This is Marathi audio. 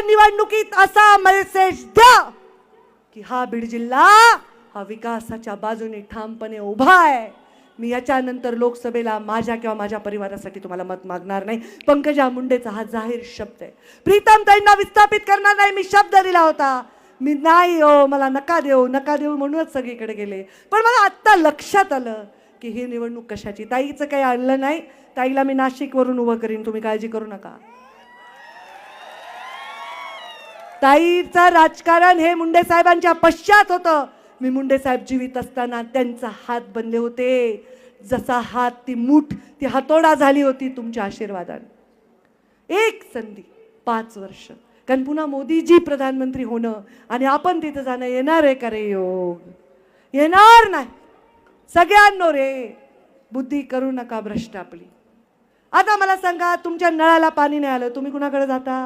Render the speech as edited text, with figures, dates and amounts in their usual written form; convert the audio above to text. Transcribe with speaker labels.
Speaker 1: निवडणुकीत असा मेसेज द्या की हा बीड जिल्हा हा विकासाच्या बाजूने ठामपणे उभा आहे. मी याच्यानंतर लोकसभेला माझ्या किंवा माझ्या परिवारासाठी तुम्हाला मत मागणार नाही. पंकजा मुंडेचा हा जाहीर शब्द आहे. प्रीतमताईंना विस्थापित करणार नाही, मी शब्द दिला होता. मी नाही हो, मला नका देऊ म्हणूनच सगळीकडे गेले. पण मला आत्ता लक्षात आलं की ही निवडणूक कशाची. ताईचं काही आणलं नाही, ताईला मी नाशिकवरून उभं करीन, तुम्ही काळजी करू नका. ताईचं राजकारण हे मुंडे साहेबांच्या पश्चात होतं. मी मुंडे साहेब जीवित असताना त्यांचा हात बनले होते. जसा हात ती मूठ ती हातोडा झाली होती तुमच्या आशीर्वादाने. एक संधी 5 वर्ष, कारण पुन्हा मोदीजी प्रधानमंत्री होणं आणि आपण तिथं जाणं येणार आहे का रे योग? येणार नाही. सगळ्यांनो रे, बुद्धी करू नका भ्रष्ट आपली. आता मला सांगा, तुमच्या नळाला पाणी नाही आलं, तुम्ही कुणाकडे जाता?